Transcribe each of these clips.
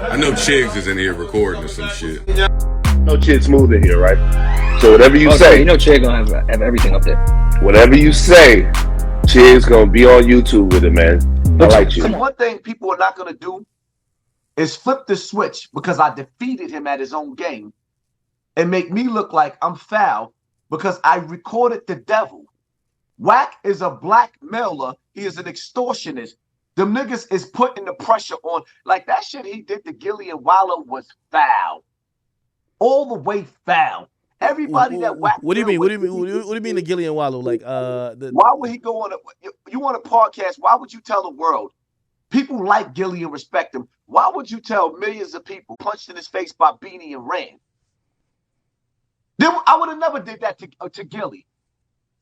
I know Chigs is in here recording or some shit. No Chid Smooth in here, right? So whatever you say, you know, Chig gonna have everything up there. whatever you say, Chid's gonna be on YouTube with it, man. I like you. See, one thing people are not gonna do is flip the switch because I defeated him at his own game and make me look like I'm foul because I recorded the devil. Wack is a blackmailer. He is an extortionist. Them niggas is putting the pressure on. Like that shit he did to Gilly and Wallow was foul. All the way foul. Everybody that Wack. What do you mean? What do you mean? What do you mean to Gilly and Wallow? Like why would he go on you on a podcast? Why would you tell the world? People like Gilly and respect him. Why would you tell millions of people punched in his face by Beanie and ran? Then I would have never did that to Gilly.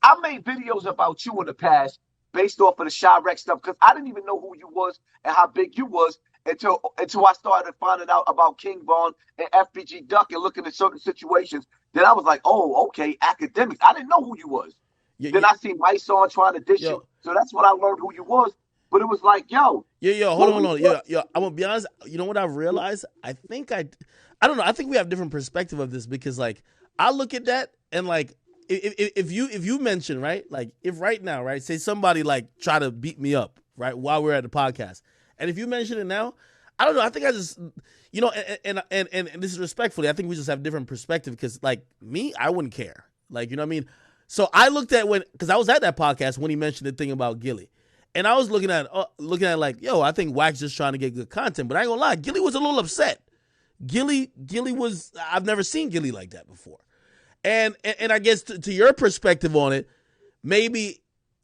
I made videos about you in the past based off of the Chirac stuff because I didn't even know who you was and how big you was until I started finding out about King Von and FBG Duck and looking at certain situations. Then I was like, oh, okay, academics. I didn't know who you was. Then I seen Mike on trying to dish you. So that's when I learned who you was. But it was like, yo. Hold on. I'm gonna be honest. You know what I've realized? I don't know. I think we have different perspective of this because like I look at that and like if you mention, right, like if right now, right, say somebody like try to beat me up, right, while we're at the podcast, and if you mention it now, I don't know. I think I just, you know, and this is respectfully. I think we just have different perspective because like me, I wouldn't care, like, you know what I mean. So I looked at because I was at that podcast when he mentioned the thing about Gilly, and I was looking at like, yo, I think Wack's just trying to get good content, but I ain't gonna lie, Gilly was a little upset. Gilly was, I've never seen Gilly like that before. And I guess to your perspective on it, maybe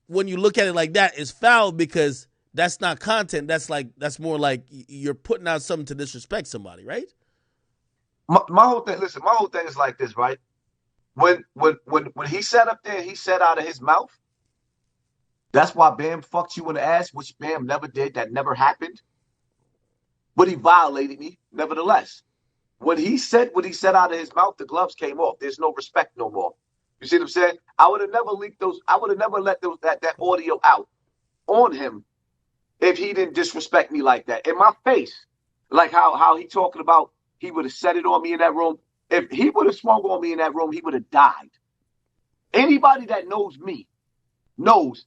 when you look at it like that, it's foul because that's not content. That's more like you're putting out something to disrespect somebody, right? My whole thing, listen, my whole thing is like this, right? When he sat up there, he said out of his mouth, that's why Bam fucked you in the ass, which Bam never did. That never happened. But he violated me, nevertheless. When he said what he said out of his mouth, the gloves came off. There's no respect no more. You see what I'm saying? I would have never leaked those. I would have never let that audio out on him if he didn't disrespect me like that in my face. Like how he talking about he would have said it on me in that room. If he would have swung on me in that room, he would have died. Anybody that knows me knows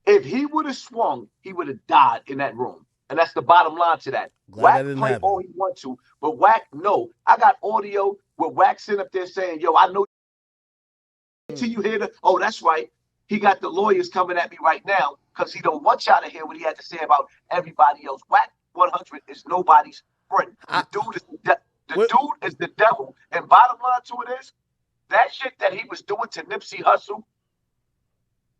if he would have swung, he would have died in that room. And that's the bottom line to that. Wack play all he wants to, but Wack, no. I got audio with Wack sitting up there saying, yo, I know until you hear oh, that's right. He got the lawyers coming at me right now because he don't want y'all to hear what he had to say about everybody else. Wack 100 is nobody's friend. The dude is the devil. And bottom line to it is, that shit that he was doing to Nipsey Hussle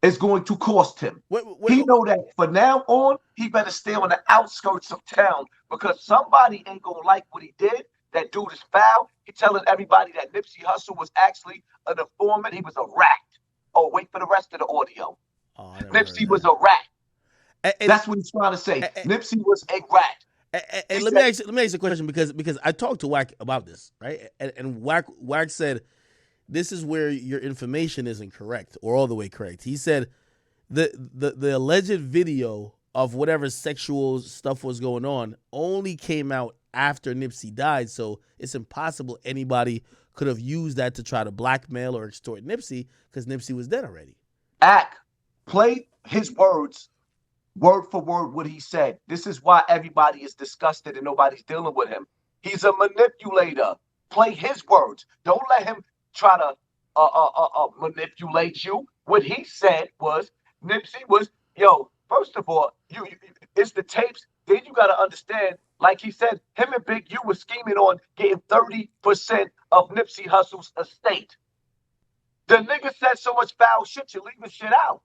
is going to cost him. He know that for now on, he better stay on the outskirts of town because somebody ain't gonna like what he did. That dude is foul. He telling everybody that Nipsey Hussle was actually an informant. He was a rat. Oh, wait for the rest of the audio. Nipsey was a rat. That's what he's trying to say. Nipsey was a rat. And let me ask you a question because I talked to Wack about this, right? And Wack said, this is where your information isn't correct or all the way correct. He said the alleged video of whatever sexual stuff was going on only came out after Nipsey died, so it's impossible anybody could have used that to try to blackmail or extort Nipsey because Nipsey was dead already. Play his words, word for word what he said. This is why everybody is disgusted and nobody's dealing with him. He's a manipulator. Play his words. Don't let him try to manipulate you. What he said was Nipsey was, yo, first of all, you it's the tapes. Then you got to understand, like he said, him and Big U was scheming on getting 30% of Nipsey Hussle's estate. The nigga said so much foul shit, you're leaving shit out.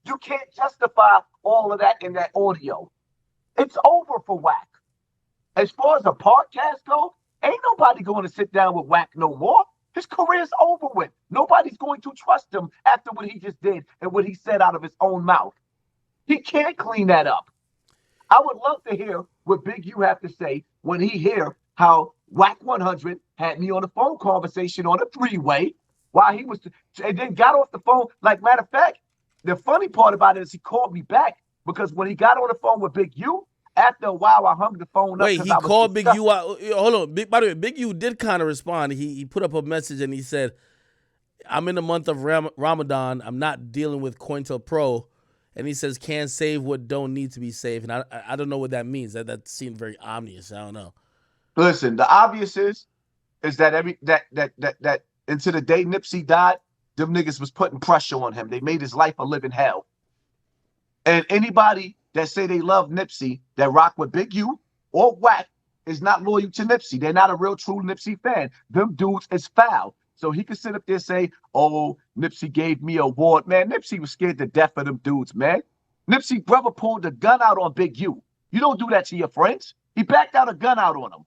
You can't justify all of that in that audio. It's over for Wack. As far as a podcast goes, ain't nobody going to sit down with Wack no more. His career's over with. Nobody's going to trust him after what he just did and what he said out of his own mouth. He can't clean that up. I would love to hear what Big U have to say when he hear how Wack 100 had me on a phone conversation on a three-way while he was, and then got off the phone. Like, matter of fact, the funny part about it is he called me back because when he got on the phone with Big U, after a while, I hung the phone up Wait, because he I was called Big disgusted. U out. Hold on. By the way, Big U did kind of respond. He put up a message and he said, I'm in the month of Ramadan. I'm not dealing with COINTELPRO. And he says, can't save what don't need to be saved. And I don't know what that means. That seemed very ominous. I don't know. Listen, the obvious is that until the day Nipsey died, them niggas was putting pressure on him. They made his life a living hell. And anybody that say they love Nipsey, that rock with Big U or Wack, is not loyal to Nipsey. They're not a real true Nipsey fan. Them dudes is foul. So he could sit up there and say, oh, Nipsey gave me an award. Man, Nipsey was scared to death of them dudes, man. Nipsey brother pulled a gun out on Big U. You don't do that to your friends. He backed out a gun out on him.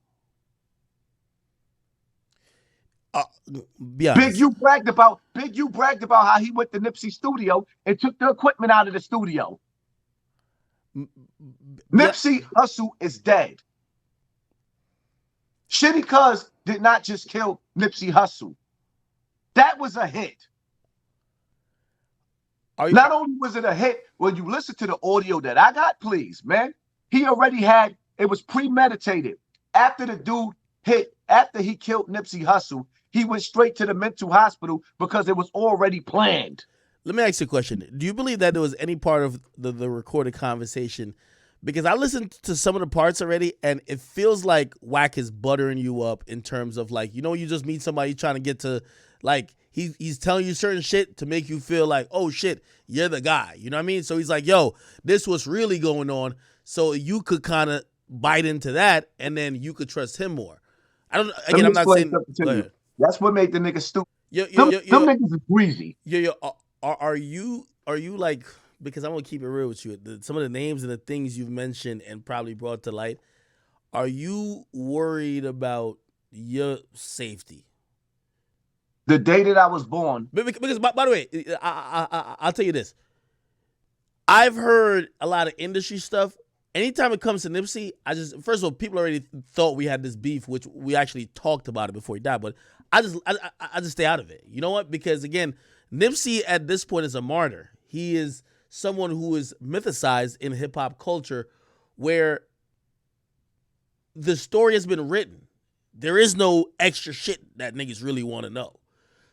Big U bragged about how he went to Nipsey studio and took the equipment out of the studio. Nipsey Hussle is dead. Shitty Cuz did not just kill Nipsey Hussle. That was a hit. Not only was it a hit, when you listen to the audio that I got, please, man, he already had, it was premeditated. After the dude hit, after he killed Nipsey Hussle, he went straight to the mental hospital because it was already planned. Let me ask you a question. Do you believe that there was any part of the recorded conversation? Because I listened to some of the parts already, and it feels like Wack is buttering you up in terms of like, you just meet somebody trying to get to, like, he's telling you certain shit to make you feel like, oh shit, you're the guy. You know what I mean? So he's like, yo, this was really going on. So you could kind of bite into that, and then you could trust him more. I'm not saying. Go ahead. That's what made the niggas stupid. Them niggas is greasy. Are you like, because I'm gonna keep it real with you, some of the names and the things you've mentioned and probably brought to light, are you worried about your safety? The day that I was born. Because by the way, I'll tell you this. I've heard a lot of industry stuff. Anytime it comes to Nipsey, first of all, people already thought we had this beef, which we actually talked about it before he died, but I just stay out of it. You know what? Because again, Nipsey at this point is a martyr. He is someone who is mythicized in hip hop culture, where the story has been written. There is no extra shit that niggas really want to know.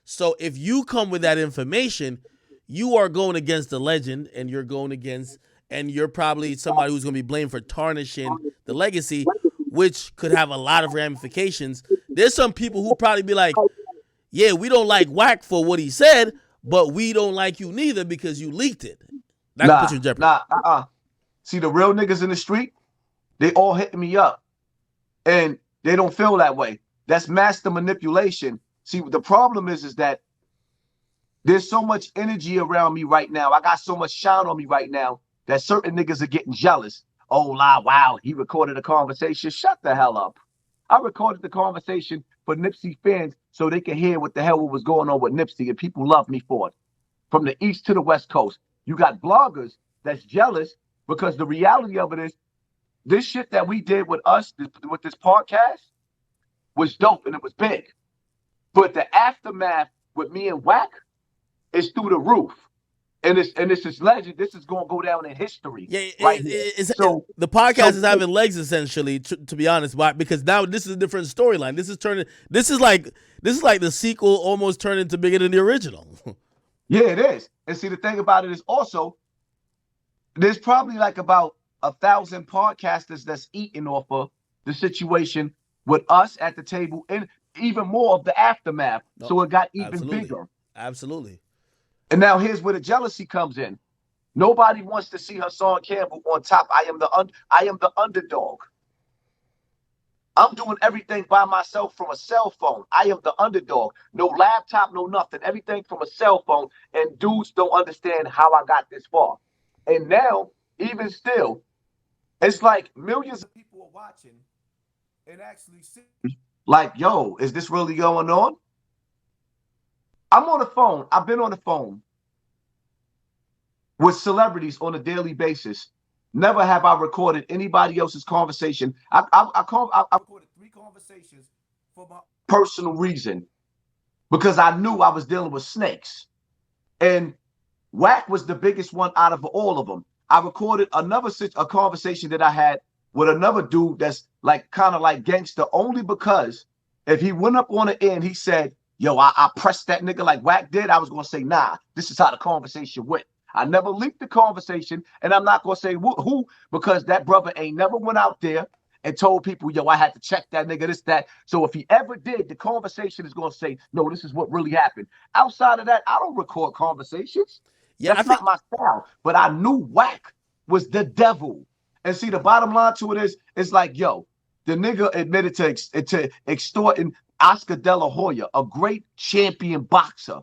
So if you come with that information, you are going against the legend, and you're probably somebody who's going to be blamed for tarnishing the legacy, which could have a lot of ramifications. There's some people who probably be like, yeah, we don't like Wack for what he said, but we don't like you neither because you leaked it. That could put you in jeopardy. See, the real niggas in the street, they all hitting me up, and they don't feel that way. That's master manipulation. See, the problem is that there's so much energy around me right now. I got so much shine on me right now that certain niggas are getting jealous. Oh, wow, he recorded a conversation. Shut the hell up. I recorded the conversation for Nipsey fans so they can hear what the hell was going on with Nipsey, and people love me for it. From the East to the West Coast. You got bloggers that's jealous because the reality of it is this shit that we did with us, with this podcast, was dope and it was big. But the aftermath with me and Wack is through the roof. And this is legend. This is going to go down in history. Yeah, the podcast is having legs essentially, to be honest, because now this is a different storyline. This is like the sequel almost turned into bigger than the original. Yeah, it is. And see, the thing about it is also, there's probably like about 1,000 podcasters that's eating off of the situation with us at the table, and even more of the aftermath. So it got even bigger. Absolutely. And now here's where the jealousy comes in. Nobody wants to see Hassan Campbell on top. I am the underdog. I'm doing everything by myself from a cell phone. I am the underdog. No laptop, no nothing. Everything from a cell phone. And dudes don't understand how I got this far. And now, even still, it's like millions of people are watching and actually see, like, yo, is this really going on? I'm on the phone. I've been on the phone with celebrities on a daily basis. Never have I recorded anybody else's conversation. I recorded 3 conversations for my personal reason because I knew I was dealing with snakes. And Wack was the biggest one out of all of them. I recorded a conversation that I had with another dude that's like kind of like gangster only because if he went up on the end, he said, yo, I pressed that nigga like Wack did, I was going to say, nah, this is how the conversation went. I never leaked the conversation, and I'm not going to say who, because that brother ain't never went out there and told people, yo, I had to check that nigga, this, that. So if he ever did, the conversation is going to say, no, this is what really happened. Outside of that, I don't record conversations. Yeah, That's not my style. But I knew Wack was the devil. And see, the bottom line to it is, it's like, yo, the nigga admitted to extorting Oscar De La Hoya, a great champion boxer,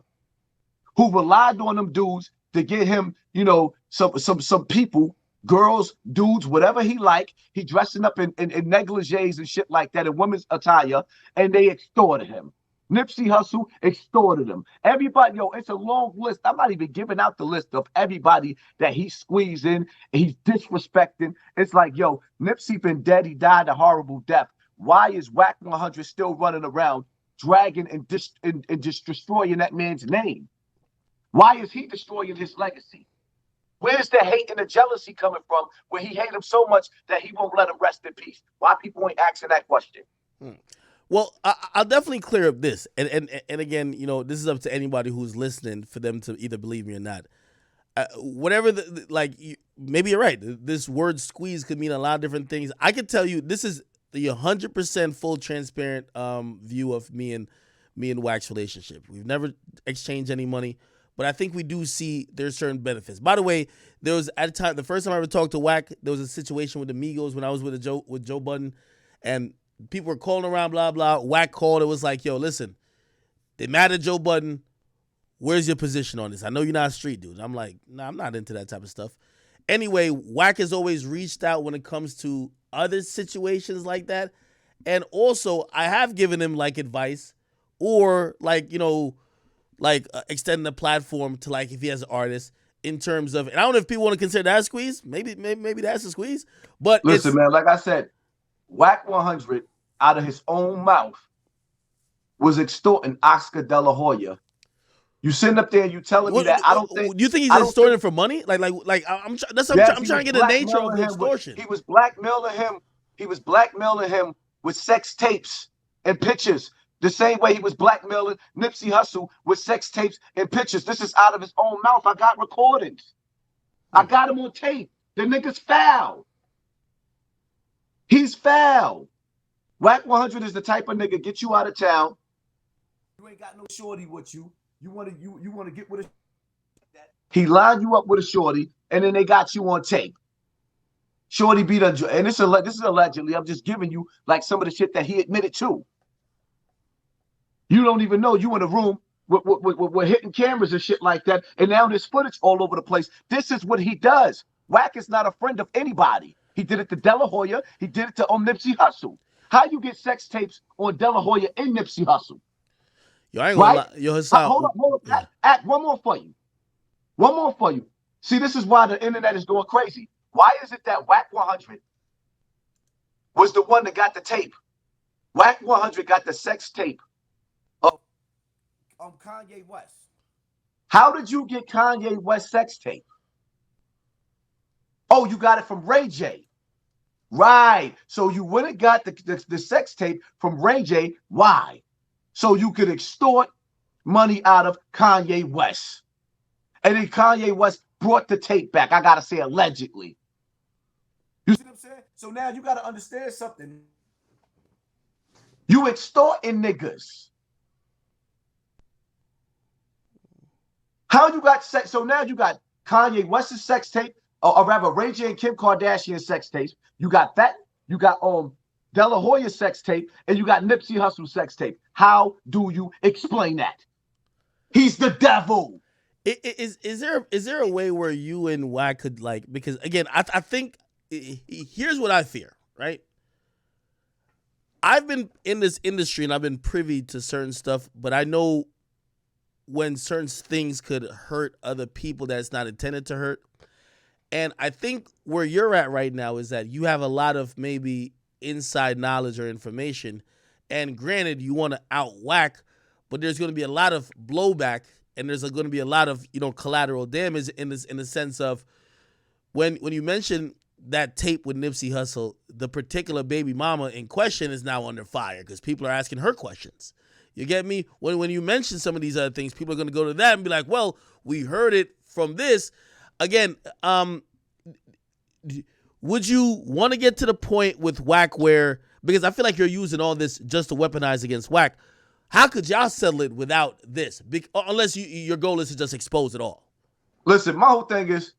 who relied on them dudes to get him, you know, some people, girls, dudes, whatever he like. He dressing up in negligees and shit like that in women's attire, and they extorted him. Nipsey Hussle extorted him. Everybody, yo, it's a long list. I'm not even giving out the list of everybody that he's squeezing, he's disrespecting. It's like, yo, Nipsey been dead. He died a horrible death. Why is Wack 100 still running around dragging and just destroying that man's name? Why is he destroying his legacy? Where's the hate and the jealousy coming from where he hate him so much that he won't let him rest in peace? Why people ain't asking that question? Well, I'll definitely clear up this, and again, you know, this is up to anybody who's listening for them to either believe me or not. Whatever, maybe you're right. This word "squeeze" could mean a lot of different things. I can tell you, this is the 100% full, transparent view of me and Wack's relationship. We've never exchanged any money, but I think we do see there's certain benefits. By the way, there was at a time, the first time I ever talked to Wack, there was a situation with the Migos when I was with Joe Budden, and people were calling around, blah, blah. Wack called. It was like, yo, listen, they mad at Joe Budden. Where's your position on this? I know you're not a street dude. I'm like, nah, I'm not into that type of stuff. Anyway, Wack has always reached out when it comes to other situations like that. And also, I have given him, like, advice or, like, you know, like extending the platform to, like, if he has an artist in terms of, and I don't know if people want to consider that a squeeze. Maybe that's a squeeze. But listen, man, like I said, Wack 100 out of his own mouth was extorting Oscar De La Hoya. You sitting up there, you telling me that I don't think. Do you think he's extorting for money? I'm trying to get the nature of the extortion. He was blackmailing him. He was blackmailing him with sex tapes and pictures. The same way he was blackmailing Nipsey Hussle with sex tapes and pictures. This is out of his own mouth. I got recordings. I got him on tape. The nigga's foul. He's foul. Wack 100 is the type of nigga get you out of town. You ain't got no shorty with you. You want to get with a. He lined you up with a shorty, and then they got you on tape. Shorty beat her, and this is allegedly. I'm just giving you like some of the shit that he admitted to. You don't even know you in a room with hitting cameras and shit like that, and now there's footage all over the place. This is what he does. Wack is not a friend of anybody. He did it to De La Hoya. He did it to Nipsey Hussle. How you get sex tapes on De La Hoya and Nipsey Hussle? Yo, I ain't gonna lie. Yo, Hassan. Hold up. Yeah. Act one more for you. One more for you. See, this is why the internet is going crazy. Why is it that Wack 100 was the one that got the tape? Wack 100 got the sex tape of Kanye West. How did you get Kanye West sex tape? Oh, you got it from Ray J. Right. So you went and got the sex tape from Ray J. Why? So you could extort money out of Kanye West. And then Kanye West brought the tape back. I got to say allegedly. You see what I'm saying? So now you got to understand something. You extorting niggas. How you got sex? So now you got Kanye West's sex tape, or rather Ray J and Kim Kardashian sex tapes. You got that. You got De La Hoya sex tape, and you got Nipsey Hussle sex tape. How do you explain that? He's the devil. Is there a way where you and Wack could, like, because again, I think here's what I fear, right? I've been in this industry and I've been privy to certain stuff, but I know when certain things could hurt other people that it's not intended to hurt. And I think where you're at right now is that you have a lot of maybe inside knowledge or information. And granted, you want to out Wack, but there's going to be a lot of blowback, and there's going to be a lot of, you know, collateral damage in the sense of when you mention that tape with Nipsey Hussle, the particular baby mama in question is now under fire because people are asking her questions. You get me? When you mention some of these other things, people are going to go to that and be like, well, we heard it from this. Again, would you want to get to the point with Wack where, because I feel like you're using all this just to weaponize against Wack, how could y'all settle it without this? Unless your goal is to just expose it all. Listen, my whole thing is,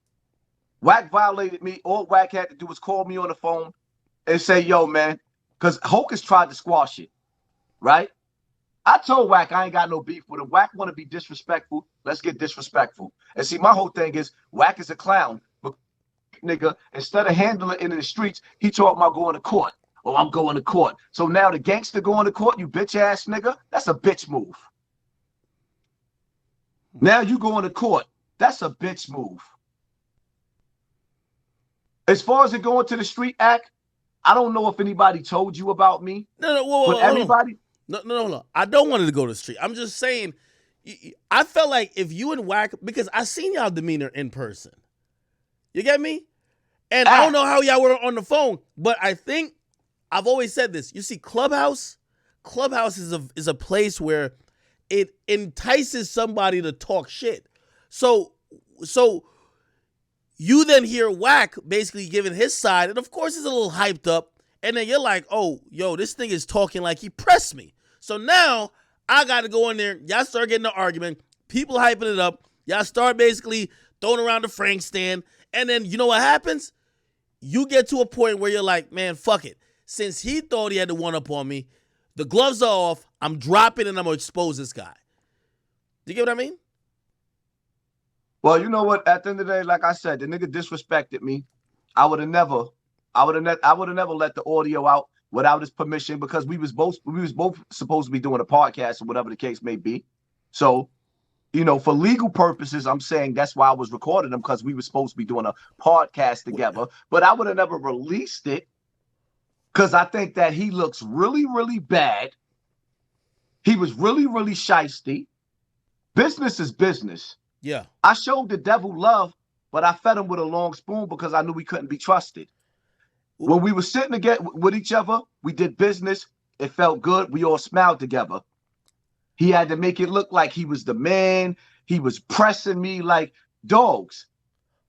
Wack violated me. All Wack had to do was call me on the phone and say, yo, man, because Hocus tried to squash it, right? I told Wack I ain't got no beef with him. Wack want to be disrespectful. Let's get disrespectful. And see, my whole thing is, Wack is a clown. But, nigga, instead of handling it in the streets, he talking about going to court. Oh, I'm going to court. So now the gangster going to court, you bitch ass nigga, that's a bitch move. Now you going to court. That's a bitch move. As far as it going to the street act, I don't know if anybody told you about me. No, whoa, but everybody. No. I don't want it to go to the street. I'm just saying, I felt like if you and Wack, because I seen y'all demeanor in person. You get me? And I don't know how y'all were on the phone, but I think I've always said this. You see, Clubhouse is a place where it entices somebody to talk shit. So you then hear Wack basically giving his side, and of course he's a little hyped up, and then you're like, oh, yo, this thing is talking like he pressed me. So now I got to go in there. Y'all start getting an argument. People hyping it up. Y'all start basically throwing around the Frank stand, and then you know what happens? You get to a point where you're like, man, fuck it. Since he thought he had the one up on me, the gloves are off, I'm dropping and I'm going to expose this guy. Do you get what I mean? Well, you know what? At the end of the day, like I said, the nigga disrespected me. I would have never let the audio out without his permission because we was both supposed to be doing a podcast or whatever the case may be. So, you know, for legal purposes, I'm saying that's why I was recording them because we were supposed to be doing a podcast together. But I would have never released it because I think that he looks really, really bad. He was really, really shysty. Business is business. Yeah. I showed the devil love, but I fed him with a long spoon because I knew we couldn't be trusted. When we were sitting together with each other, we did business. It felt good. We all smiled together. He had to make it look like he was the man. He was pressing me like dogs.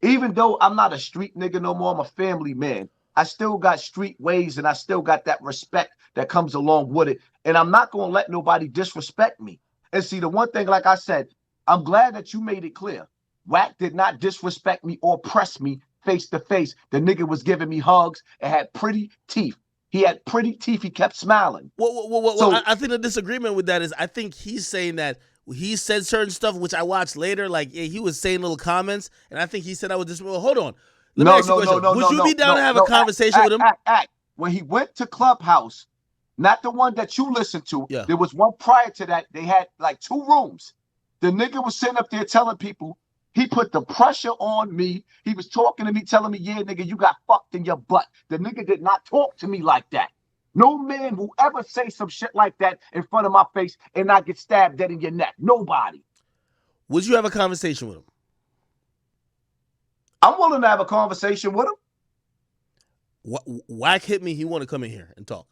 Even though I'm not a street nigga no more, I'm a family man. I still got street ways and I still got that respect that comes along with it. And I'm not going to let nobody disrespect me. And see, the one thing, like I said, I'm glad that you made it clear. Wack did not disrespect me or press me face to face. The nigga was giving me hugs and had pretty teeth. He had pretty teeth. He kept smiling. Well, I think the disagreement with that is I think he's saying that he said certain stuff, which I watched later. Like he was saying little comments, and I think he said I was just, well, hold on. Let me ask you a question. Would you be down to have a conversation with him? When he went to Clubhouse, not the one that you listened to, yeah. There was one prior to that. They had like 2 rooms. The nigga was sitting up there telling people, he put the pressure on me. He was talking to me, telling me, yeah, nigga, you got fucked in your butt. The nigga did not talk to me like that. No man will ever say some shit like that in front of my face and not get stabbed dead in your neck. Nobody. Would you have a conversation with him? I'm willing to have a conversation with him. Wack hit me. He want to come in here and talk.